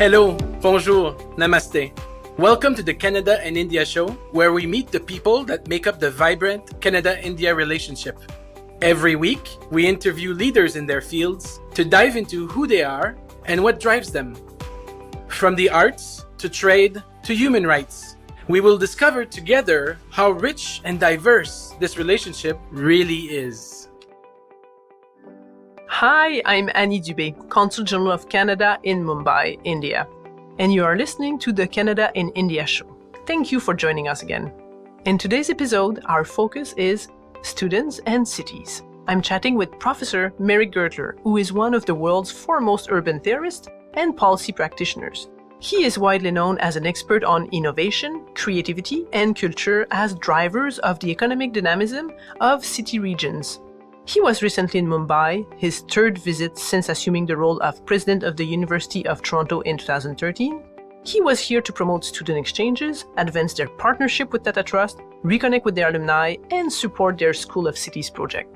Hello, bonjour, namaste. Welcome to the Canada and India show, where we meet the people that make up the vibrant Canada-India relationship. Every week, we interview leaders in their fields to dive into who they are and what drives them. From the arts, to trade, to human rights, we will discover together how rich and diverse this relationship really is. Hi, I'm Annie Dubé, Consul General of Canada in Mumbai, India, and you are listening to the Canada in India show. Thank you for joining us again. In today's episode, our focus is students and cities. I'm chatting with Professor Meric Gertler, who is one of the world's foremost urban theorists and policy practitioners. He is widely known as an expert on innovation, creativity, and culture as drivers of the economic dynamism of city regions. He was recently in Mumbai, his third visit since assuming the role of President of the University of Toronto in 2013. He was here to promote student exchanges, advance their partnership with Tata Trust, reconnect with their alumni, and support their School of Cities project.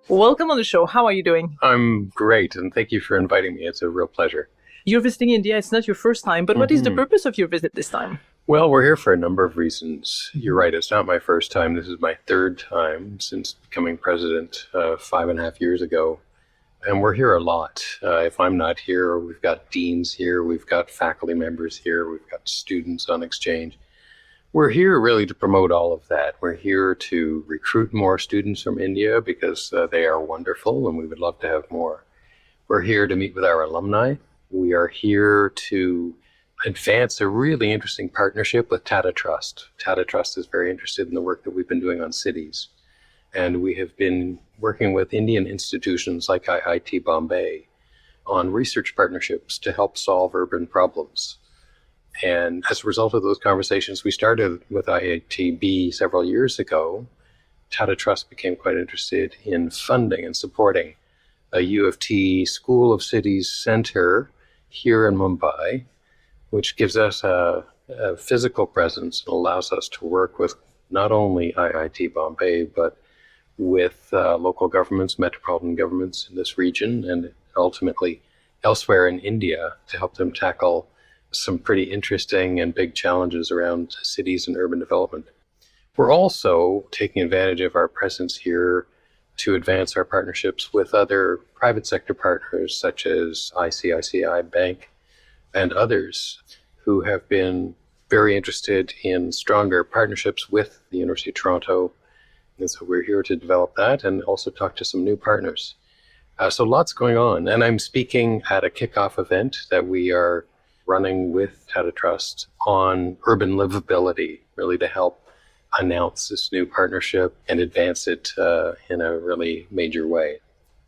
Welcome on the show. How are you doing? I'm great, and thank you for inviting me. It's a real pleasure. You're visiting India. It's not your first time, but what is the purpose of your visit this time? Well, we're here for a number of reasons. You're right, it's not my first time. This is my third time since becoming president 5.5 years ago. And we're here a lot. If I'm not here, we've got deans here, we've got faculty members here, we've got students on exchange. We're here really to promote all of that. We're here to recruit more students from India because they are wonderful and we would love to have more. We're here to meet with our alumni. We are here to advance a really interesting partnership with Tata Trust. Tata Trust is very interested in the work that we've been doing on cities. And we have been working with Indian institutions like IIT Bombay on research partnerships to help solve urban problems. And as a result of those conversations, we started with IITB several years ago. Tata Trust became quite interested in funding and supporting a U of T School of Cities center here in Mumbai, which gives us a physical presence and allows us to work with not only IIT Bombay, but with local governments, metropolitan governments in this region, and ultimately elsewhere in India to help them tackle some pretty interesting and big challenges around cities and urban development. We're also taking advantage of our presence here to advance our partnerships with other private sector partners such as ICICI Bank and others who have been very interested in stronger partnerships with the University of Toronto. And so we're here to develop that and also talk to some new partners. So lots going on. And I'm speaking at a kickoff event that we are running with Tata Trust on urban livability, really to help announce this new partnership and advance it in a really major way.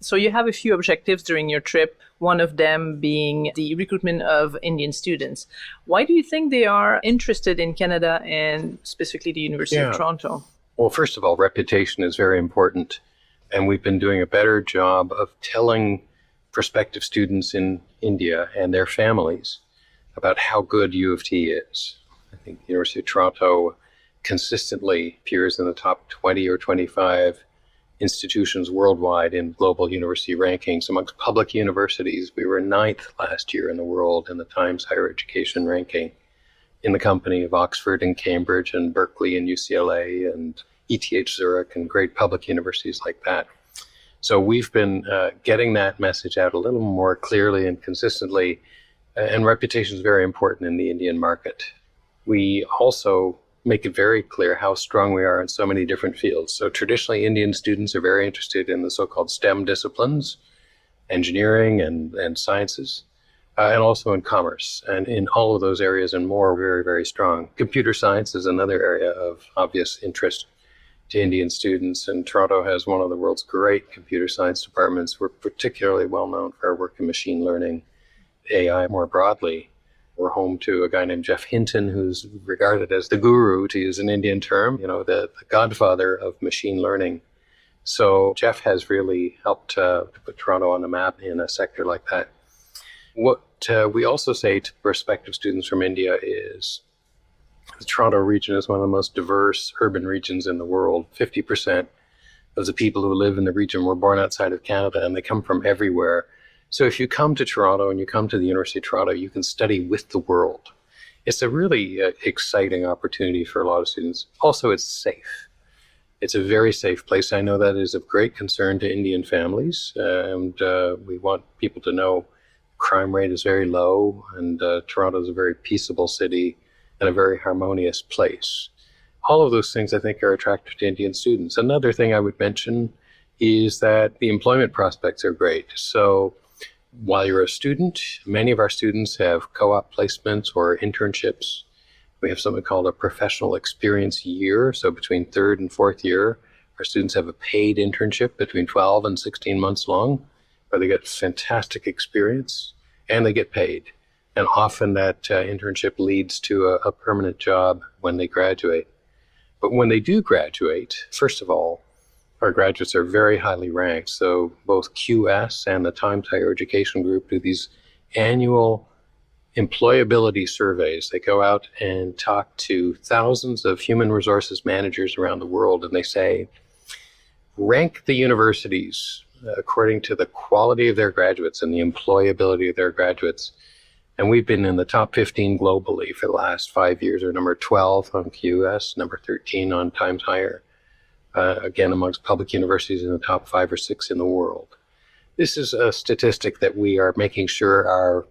So you have a few objectives during your trip, one of them being the recruitment of Indian students. Why do you think they are interested in Canada and specifically the University of Toronto? Well, first of all, reputation is very important. And we've been doing a better job of telling prospective students in India and their families about how good U of T is. I think the University of Toronto consistently appears in the top 20 or 25 institutions worldwide in global university rankings. Amongst public universities, we were 9th last year in the world in the Times Higher Education ranking, in the company of Oxford and Cambridge and Berkeley and UCLA and ETH Zurich and great public universities like that. So we've been getting that message out a little more clearly and consistently, and reputation is very important in the Indian market. We also make it very clear how strong we are in so many different fields. So traditionally, Indian students are very interested in the so-called STEM disciplines, engineering and sciences, and also in commerce. And in all of those areas and more, we're very, very strong. Computer science is another area of obvious interest to Indian students, and Toronto has one of the world's great computer science departments. We're particularly well known for our work in machine learning, AI more broadly. We're home to a guy named Jeff Hinton, who's regarded as the guru, to use an Indian term, the godfather of machine learning. So Jeff has really helped to put Toronto on the map in a sector like that. What we also say to prospective students from India is the Toronto region is one of the most diverse urban regions in the world. 50% of the people who live in the region were born outside of Canada, and they come from everywhere. So if you come to Toronto and you come to the University of Toronto, you can study with the world. It's a really exciting opportunity for a lot of students. Also, it's safe. It's a very safe place. I know that is of great concern to Indian families, and we want people to know crime rate is very low, and Toronto is a very peaceable city and a very harmonious place. All of those things, I think, are attractive to Indian students. Another thing I would mention is that the employment prospects are great. So while you're a student, many of our students have co-op placements or internships. We have something called a professional experience year. So between third and fourth year, our students have a paid internship between 12 and 16 months long, where they get fantastic experience and they get paid. And often that internship leads to a permanent job when they graduate. But when they do graduate, first of all, our graduates are very highly ranked. So both QS and the Times Higher Education Group do these annual employability surveys. They go out and talk to thousands of human resources managers around the world, and they say, rank the universities according to the quality of their graduates and the employability of their graduates. And we've been in the top 15 globally for the last 5 years, or number 12 on QS, number 13 on Times Higher, again, amongst public universities in the top 5 or 6 in the world. This is a statistic that we are making sure our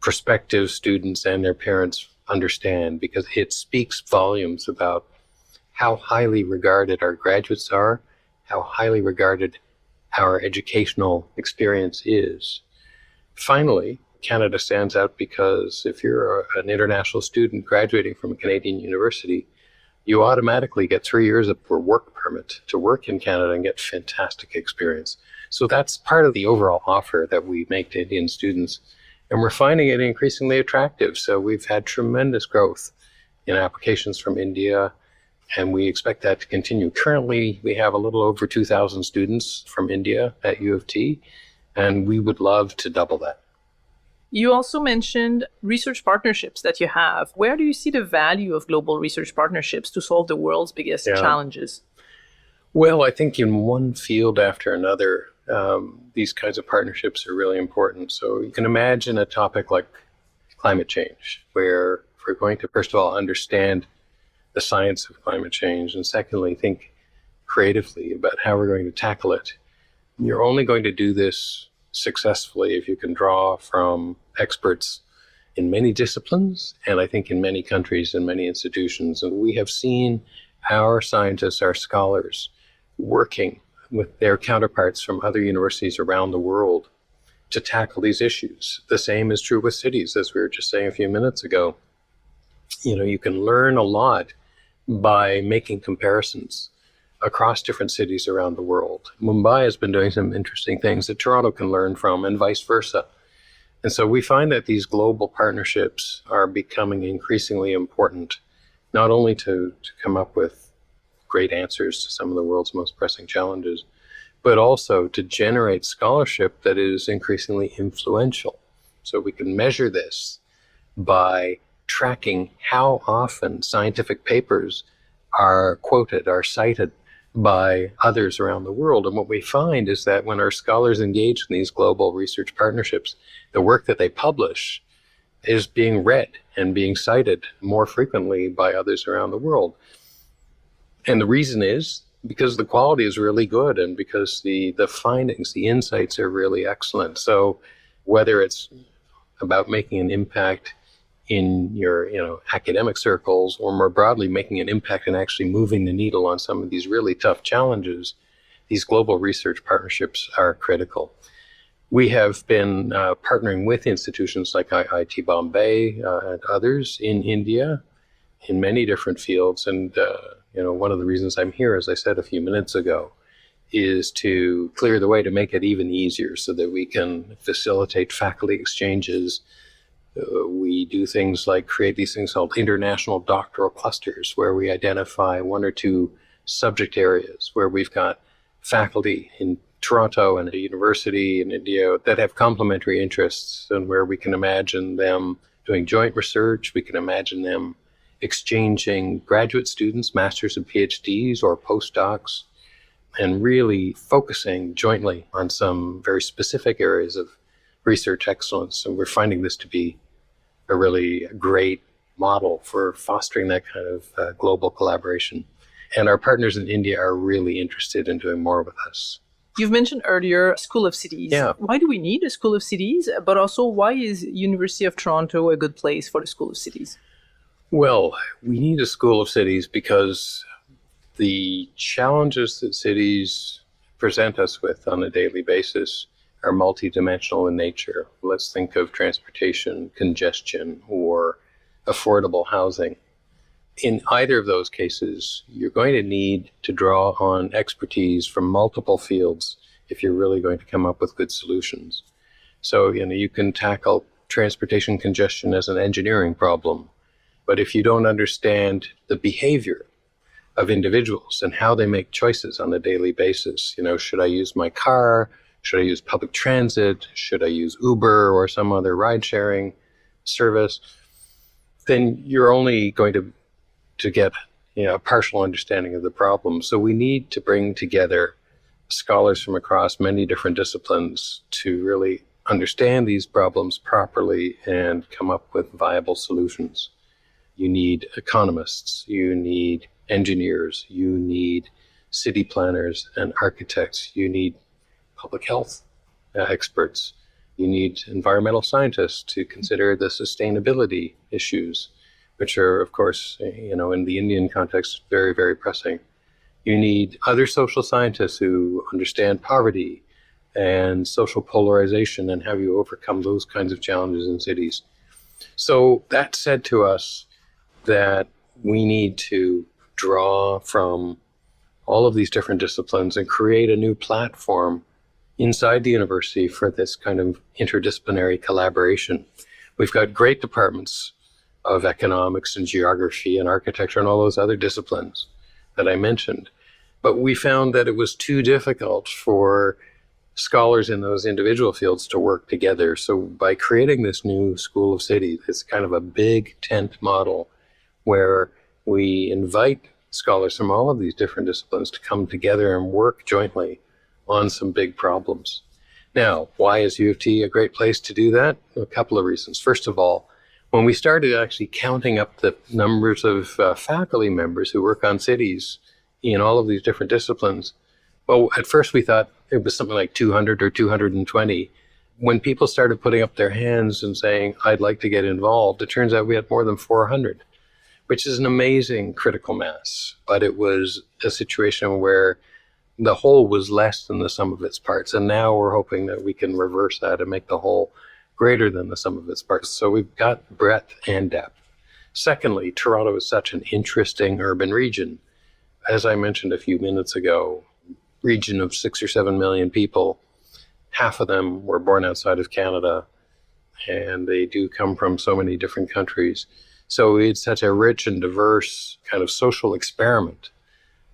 prospective students and their parents understand, because it speaks volumes about how highly regarded our graduates are, how highly regarded our educational experience is. Finally, Canada stands out because if you're an international student graduating from a Canadian university, you automatically get 3 years of a work permit to work in Canada and get fantastic experience. So that's part of the overall offer that we make to Indian students. And we're finding it increasingly attractive. So we've had tremendous growth in applications from India, and we expect that to continue. Currently, we have a little over 2,000 students from India at U of T, and we would love to double that. You also mentioned research partnerships that you have. Where do you see the value of global research partnerships to solve the world's biggest challenges? Well, I think in one field after another, these kinds of partnerships are really important. So you can imagine a topic like climate change, where if we're going to, first of all, understand the science of climate change, and secondly, think creatively about how we're going to tackle it, you're only going to do this successfully if you can draw from experts in many disciplines, and I think in many countries and many institutions. And we have seen our scientists, our scholars, working with their counterparts from other universities around the world to tackle these issues. The same is true with cities, as we were just saying a few minutes ago. You know, you can learn a lot by making comparisons across different cities around the world. Mumbai has been doing some interesting things that Toronto can learn from, and vice versa. And so we find that these global partnerships are becoming increasingly important, not only to come up with great answers to some of the world's most pressing challenges, but also to generate scholarship that is increasingly influential. So we can measure this by tracking how often scientific papers are quoted, are cited by others around the world. And what we find is that when our scholars engage in these global research partnerships, the work that they publish is being read and being cited more frequently by others around the world. And the reason is because the quality is really good, and because the findings, the insights are really excellent. So whether it's about making an impact in your academic circles, or more broadly making an impact in actually moving the needle on some of these really tough challenges, these global research partnerships are critical. We have been partnering with institutions like IIT Bombay and others in India in many different fields. And one of the reasons I'm here, as I said a few minutes ago, is to clear the way to make it even easier so that we can facilitate faculty exchanges. We do things like create these things called international doctoral clusters, where we identify 1 or 2 subject areas where we've got faculty in Toronto and a university in India that have complementary interests, and where we can imagine them doing joint research. We can imagine them exchanging graduate students, masters and PhDs, or postdocs, and really focusing jointly on some very specific areas of research excellence. And we're finding this to be a really great model for fostering that kind of global collaboration. And our partners in India are really interested in doing more with us. You've mentioned earlier School of Cities. Yeah. Why do we need a School of Cities? But also, why is University of Toronto a good place for the School of Cities? Well, we need a School of Cities because the challenges that cities present us with on a daily basis are multidimensional in nature. Let's think of transportation, congestion, or affordable housing. In either of those cases, you're going to need to draw on expertise from multiple fields if you're really going to come up with good solutions. So, you can tackle transportation congestion as an engineering problem, but if you don't understand the behavior of individuals and how they make choices on a daily basis, should I use my car? Should I use public transit? Should I use Uber or some other ride-sharing service? Then you're only going to get a partial understanding of the problem. So we need to bring together scholars from across many different disciplines to really understand these problems properly and come up with viable solutions. You need economists, you need engineers, you need city planners and architects, you need public health experts, you need environmental scientists to consider the sustainability issues, which are, of course, in the Indian context, very, very pressing. You need other social scientists who understand poverty and social polarization and how you overcome those kinds of challenges in cities. So that said to us that we need to draw from all of these different disciplines and create a new platform inside the university for this kind of interdisciplinary collaboration. We've got great departments of economics and geography and architecture and all those other disciplines that I mentioned. But we found that it was too difficult for scholars in those individual fields to work together. So by creating this new School of Cities, it's kind of a big tent model where we invite scholars from all of these different disciplines to come together and work jointly on some big problems. Now, why is U of T a great place to do that? A couple of reasons. First of all, when we started actually counting up the numbers of faculty members who work on cities in all of these different disciplines, well, at first we thought it was something like 200 or 220. When people started putting up their hands and saying, I'd like to get involved, it turns out we had more than 400, which is an amazing critical mass. But it was a situation where the whole was less than the sum of its parts. And now we're hoping that we can reverse that and make the whole greater than the sum of its parts. So we've got breadth and depth. Secondly, Toronto is such an interesting urban region. As I mentioned a few minutes ago, region of 6 or 7 million people, half of them were born outside of Canada, and they do come from so many different countries. So it's such a rich and diverse kind of social experiment.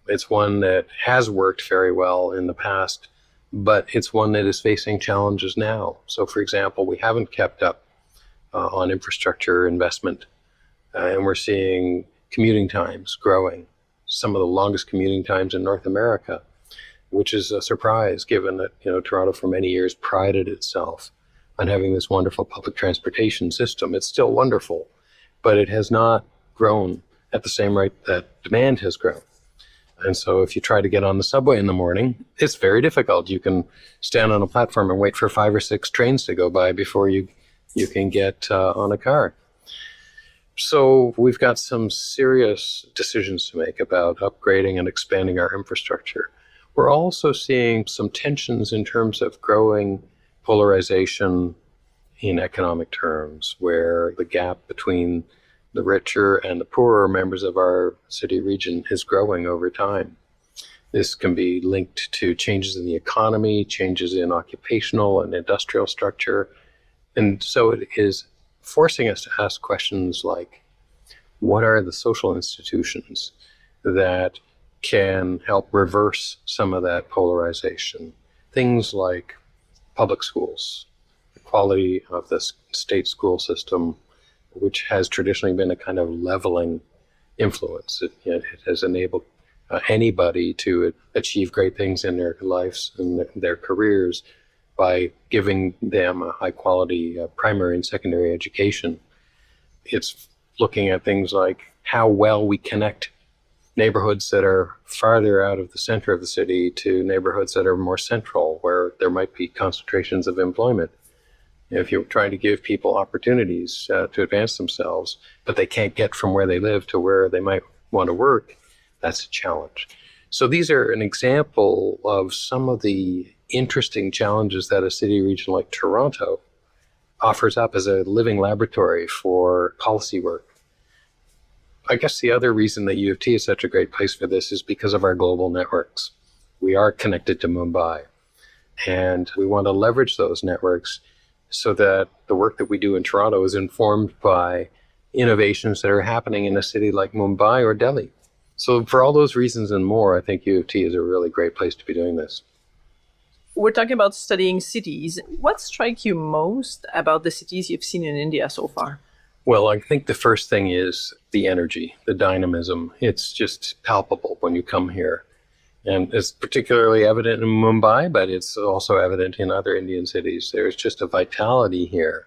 It's one that has worked very well in the past, but it's one that is facing challenges now. So, for example, we haven't kept up on infrastructure investment, and we're seeing commuting times growing, some of the longest commuting times in North America, which is a surprise given that, Toronto for many years prided itself on having this wonderful public transportation system. It's still wonderful, but it has not grown at the same rate that demand has grown. And so if you try to get on the subway in the morning, it's very difficult. You can stand on a platform and wait for 5 or 6 trains to go by before you can get on a car. So we've got some serious decisions to make about upgrading and expanding our infrastructure. We're also seeing some tensions in terms of growing polarization in economic terms, where the gap between the richer and the poorer members of our city region is growing over time. This can be linked to changes in the economy, changes in occupational and industrial structure. And so it is forcing us to ask questions like, what are the social institutions that can help reverse some of that polarization? Things like public schools, the quality of the state school system, which has traditionally been a kind of leveling influence. It has enabled anybody to achieve great things in their lives and their careers, by giving them a high-quality primary and secondary education. It's looking at things like how well we connect neighborhoods that are farther out of the center of the city to neighborhoods that are more central, where there might be concentrations of employment. If you're trying to give people opportunities to advance themselves, but they can't get from where they live to where they might want to work, that's a challenge. So these are an example of some of the interesting challenges that a city region like Toronto offers up as a living laboratory for policy work. I guess the other reason that U of T is such a great place for this is because of our global networks. We are connected to Mumbai, and we want to leverage those networks so that the work that we do in Toronto is informed by innovations that are happening in a city like Mumbai or Delhi. So for all those reasons and more, I think U of T is a really great place to be doing this. We're talking about studying cities. What strikes you most about the cities you've seen in India so far? Well, I think the first thing is the energy, the dynamism. It's just palpable when you come here. And it's particularly evident in Mumbai, but it's also evident in other Indian cities. There's just a vitality here,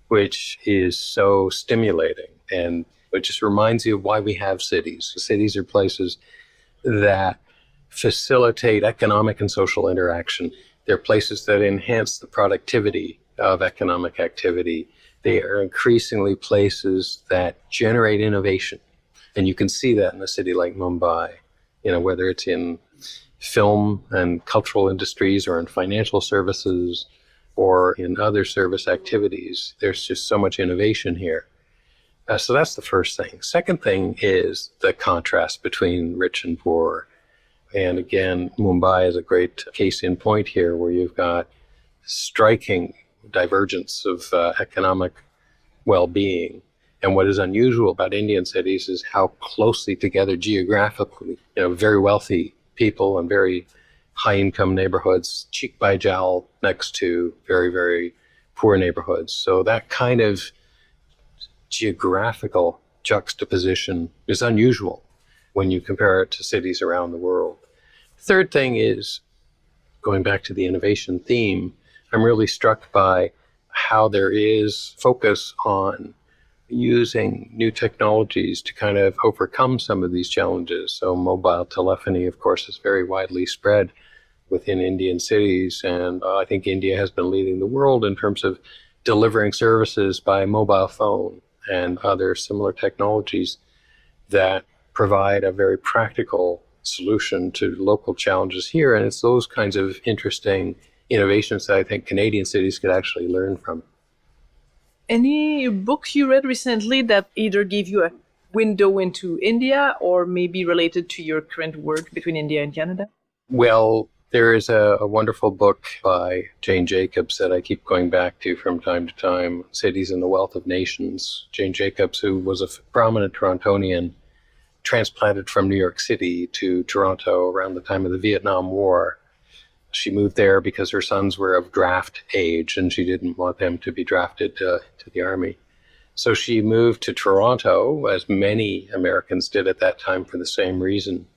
which is so stimulating. And it just reminds you of why we have cities. Cities are places that facilitate economic and social interaction. They're places that enhance the productivity of economic activity. They are increasingly places that generate innovation. And you can see that in a city like Mumbai, whether it's in film and cultural industries or in financial services or in other service activities. There's just so much innovation here. So that's the first thing. Second thing is the contrast between rich and poor. And again, Mumbai is a great case in point here, where you've got striking divergence of economic well-being. And what is unusual about Indian cities is how closely together geographically, very wealthy people and very high-income neighborhoods, cheek by jowl next to very, very poor neighborhoods. So that kind of geographical juxtaposition is unusual when you compare it to cities around the world. Third thing is, going back to the innovation theme, I'm really struck by how there is focus on using new technologies to kind of overcome some of these challenges. So mobile telephony, of course, is very widely spread within Indian cities. And I think India has been leading the world in terms of delivering services by mobile phone and other similar technologies that provide a very practical solution to local challenges here. And it's those kinds of interesting innovations that I think Canadian cities could actually learn from. Any books you read recently that either gave you a window into India or maybe related to your current work between India and Canada? Well, there is a wonderful book by Jane Jacobs that I keep going back to from time to time, Cities and the Wealth of Nations. Jane Jacobs, who was a prominent Torontonian, transplanted from New York City to Toronto around the time of the Vietnam War. She moved there because her sons were of draft age and she didn't want them to be drafted to the army. So she moved to Toronto, as many Americans did at that time, for the same reason.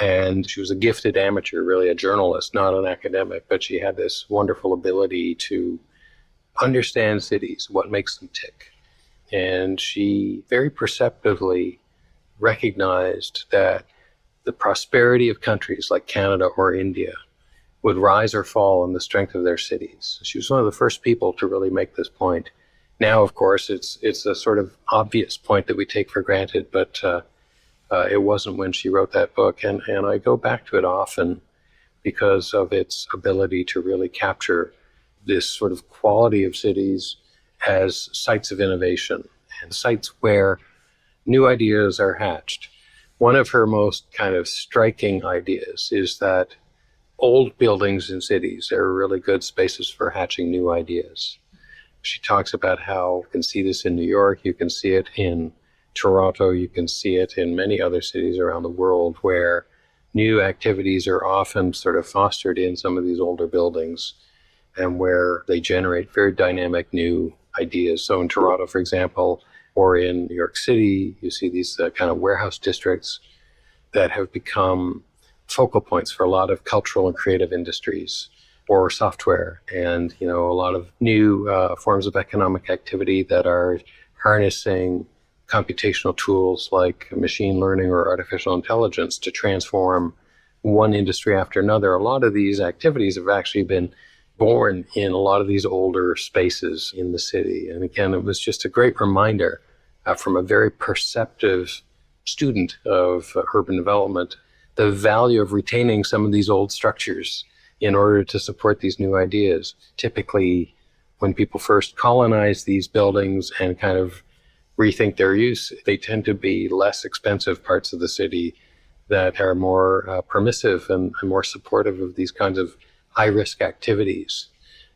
And she was a gifted amateur, really a journalist, not an academic, but she had this wonderful ability to understand cities, what makes them tick. And she very perceptively recognized that the prosperity of countries like Canada or India would rise or fall on the strength of their cities. She was one of the first people to really make this point. Now, of course, it's a sort of obvious point that we take for granted, but it wasn't when she wrote that book. And I go back to it often because of its ability to really capture this sort of quality of cities as sites of innovation and sites where new ideas are hatched. One of her most kind of striking ideas is that old buildings in cities are really good spaces for hatching new ideas. She talks about how you can see this in New York, you can see it in Toronto, you can see it in many other cities around the world where new activities are often sort of fostered in some of these older buildings and where they generate very dynamic new ideas. So in Toronto, for example, or in New York City, you see these kind of warehouse districts that have become focal points for a lot of cultural and creative industries. or software, and a lot of new forms of economic activity that are harnessing computational tools like machine learning or artificial intelligence to transform one industry after another. A lot of these activities have actually been born in a lot of these older spaces in the city. And again, it was just a great reminder from a very perceptive student of urban development, the value of retaining some of these old structures in order to support these new ideas. Typically, when people first colonize these buildings and kind of rethink their use, they tend to be less expensive parts of the city that are more permissive and more supportive of these kinds of high-risk activities.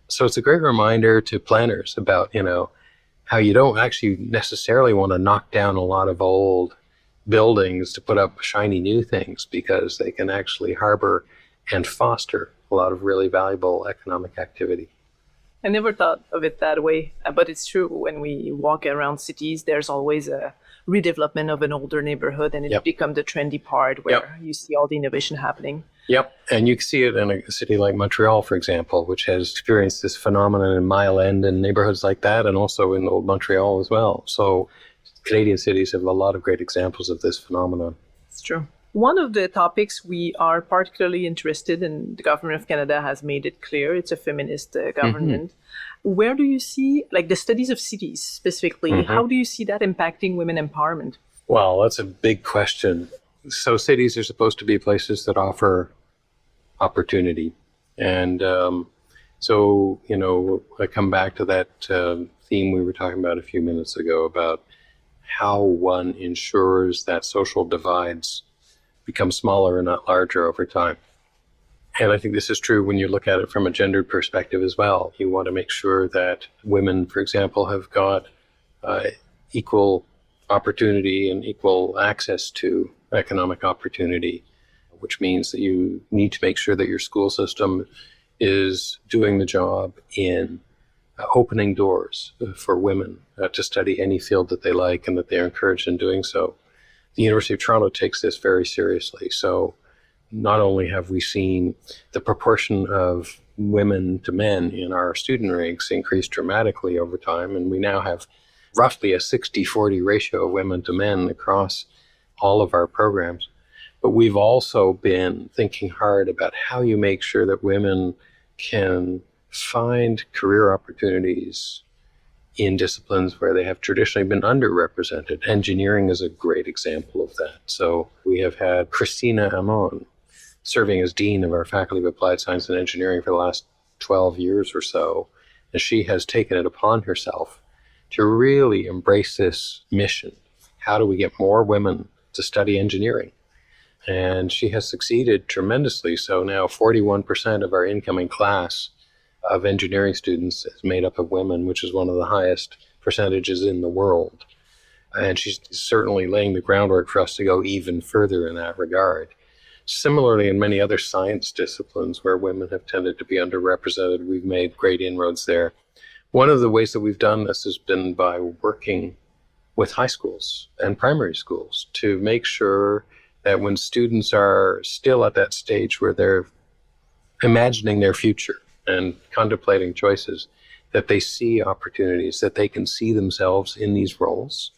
So it's a great reminder to planners about, how you don't actually necessarily want to knock down a lot of old buildings to put up shiny new things, because they can actually harbor and foster a lot of really valuable economic activity. I never thought of it that way, but it's true. When we walk around cities, there's always a redevelopment of an older neighborhood, and it becomes the trendy part where you see all the innovation happening. Yep. And you can see it in a city like Montreal, for example, which has experienced this phenomenon in Mile End and neighborhoods like that, and also in Old Montreal as well. So Canadian cities have a lot of great examples of this phenomenon. It's true. One of the topics we are particularly interested in, the government of Canada has made it clear, it's a feminist government. Mm-hmm. Where do you see, like the studies of cities specifically, how do you see that impacting women empowerment? Well, that's a big question. So cities are supposed to be places that offer opportunity. And so, I come back to that theme we were talking about a few minutes ago about how one ensures that social divides become smaller and not larger over time. And I think this is true when you look at it from a gendered perspective as well. You want to make sure that women, for example, have got equal opportunity and equal access to economic opportunity, which means that you need to make sure that your school system is doing the job in opening doors for women to study any field that they like and that they're encouraged in doing so. The University of Toronto takes this very seriously. So not only have we seen the proportion of women to men in our student ranks increase dramatically over time, and we now have roughly a 60-40 ratio of women to men across all of our programs, but we've also been thinking hard about how you make sure that women can find career opportunities in disciplines where they have traditionally been underrepresented. Engineering is a great example of that. So we have had Christina Amon serving as Dean of our Faculty of Applied Science and Engineering for the last 12 years or so. And she has taken it upon herself to really embrace this mission. How do we get more women to study engineering? And she has succeeded tremendously. So now 41% of our incoming class of engineering students is made up of women, which is one of the highest percentages in the world. And she's certainly laying the groundwork for us to go even further in that regard. Similarly, in many other science disciplines where women have tended to be underrepresented, we've made great inroads there. One of the ways that we've done this has been by working with high schools and primary schools to make sure that when students are still at that stage where they're imagining their future and contemplating choices, that they see opportunities, that they can see themselves in these roles.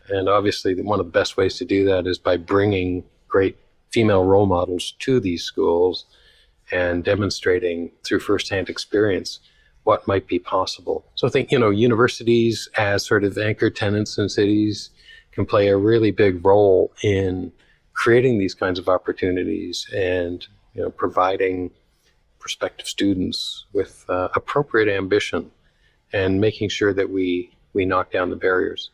And obviously, one of the best ways to do that is by bringing great female role models to these schools and demonstrating through firsthand experience what might be possible. So I think, universities as sort of anchor tenants in cities can play a really big role in creating these kinds of opportunities and, providing prospective students with appropriate ambition and making sure that we knock down the barriers.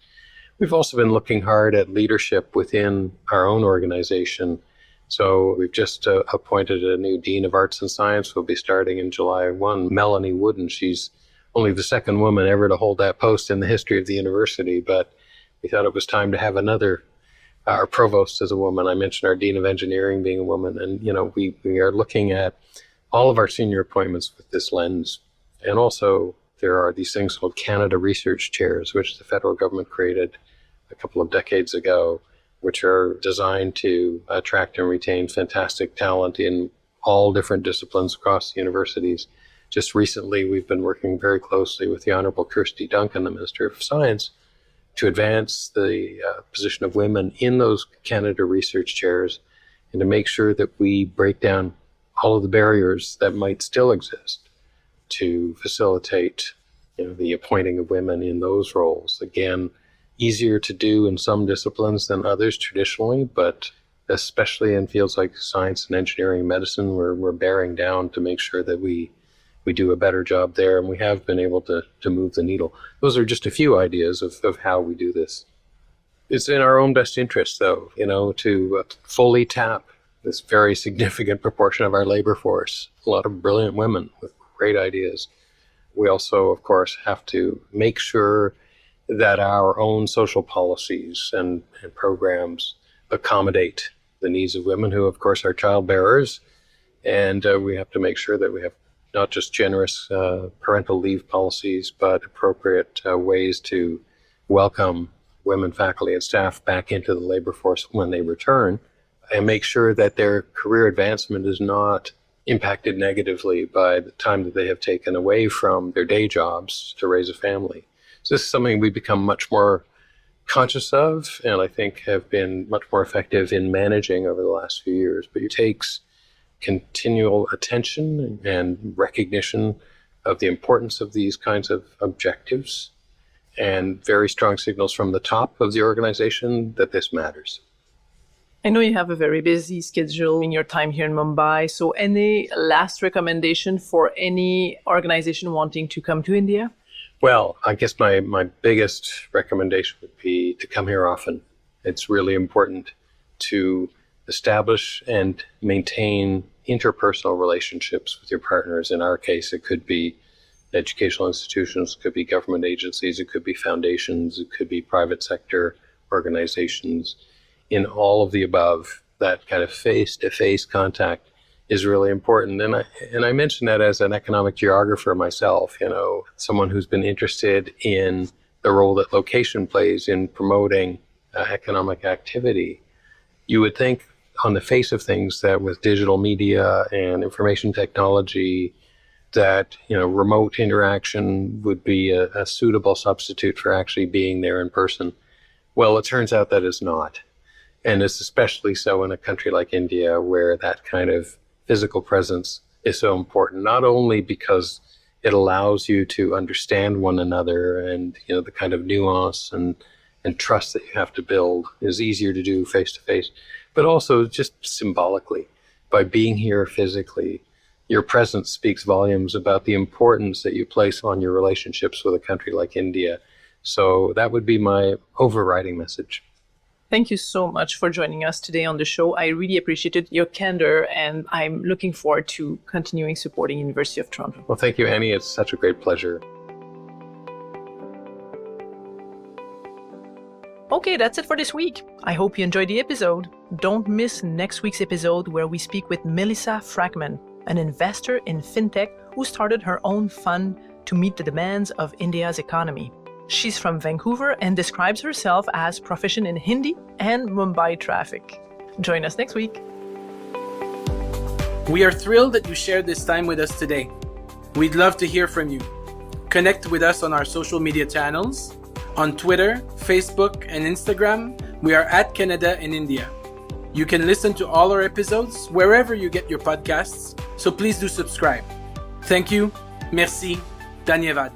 We've also been looking hard at leadership within our own organization. So we've just appointed a new Dean of Arts and Science. We'll be starting in July 1, Melanie Wooden. She's only the second woman ever to hold that post in the history of the university, but we thought it was time to have another. Our provost is a woman. I mentioned our Dean of Engineering being a woman. And, we are looking at all of our senior appointments with this lens. And also there are these things called Canada Research Chairs, which the federal government created a couple of decades ago, which are designed to attract and retain fantastic talent in all different disciplines across universities. Just recently, we've been working very closely with the Honorable Kirsty Duncan, the Minister of Science, to advance the position of women in those Canada research chairs and to make sure that we break down all of the barriers that might still exist to facilitate the appointing of women in those roles. Again, easier to do in some disciplines than others traditionally, but especially in fields like science and engineering and medicine, we're bearing down to make sure that we do a better job there, and we have been able to move the needle. Those are just a few ideas of how we do this. It's in our own best interest, though, to fully tap this very significant proportion of our labor force, a lot of brilliant women with great ideas. We also, of course, have to make sure that our own social policies and programs accommodate the needs of women who, of course, are child bearers. And we have to make sure that we have not just generous parental leave policies, but appropriate ways to welcome women faculty and staff back into the labor force when they return, and make sure that their career advancement is not impacted negatively by the time that they have taken away from their day jobs to raise a family. So this is something we've become much more conscious of, and I think have been much more effective in managing over the last few years. But it takes continual attention and recognition of the importance of these kinds of objectives and very strong signals from the top of the organization that this matters. I know you have a very busy schedule in your time here in Mumbai, so any last recommendation for any organization wanting to come to India? Well, I guess my biggest recommendation would be to come here often. It's really important to establish and maintain interpersonal relationships with your partners. In our case, it could be educational institutions, it could be government agencies, it could be foundations, it could be private sector organizations. In all of the above, that kind of face-to-face contact is really important. And I mention that as an economic geographer myself, someone who's been interested in the role that location plays in promoting economic activity. You would think on the face of things that with digital media and information technology that remote interaction would be a suitable substitute for actually being there in person. Well, it turns out that it's not. And it's especially so in a country like India, where that kind of physical presence is so important, not only because it allows you to understand one another and the kind of nuance and trust that you have to build is easier to do face to face, but also just symbolically, by being here physically, your presence speaks volumes about the importance that you place on your relationships with a country like India. So that would be my overriding message. Thank you so much for joining us today on the show. I really appreciated your candor, and I'm looking forward to continuing supporting University of Toronto. Well, thank you, Annie. It's such a great pleasure. Okay, that's it for this week. I hope you enjoyed the episode. Don't miss next week's episode where we speak with Melissa Frackman, an investor in fintech who started her own fund to meet the demands of India's economy. She's from Vancouver and describes herself as proficient in Hindi and Mumbai traffic. Join us next week. We are thrilled that you shared this time with us today. We'd love to hear from you. Connect with us on our social media channels. On Twitter, Facebook, and Instagram, we are at Canada in India. You can listen to all our episodes wherever you get your podcasts, so please do subscribe. Thank you. Merci. Dhanyavad.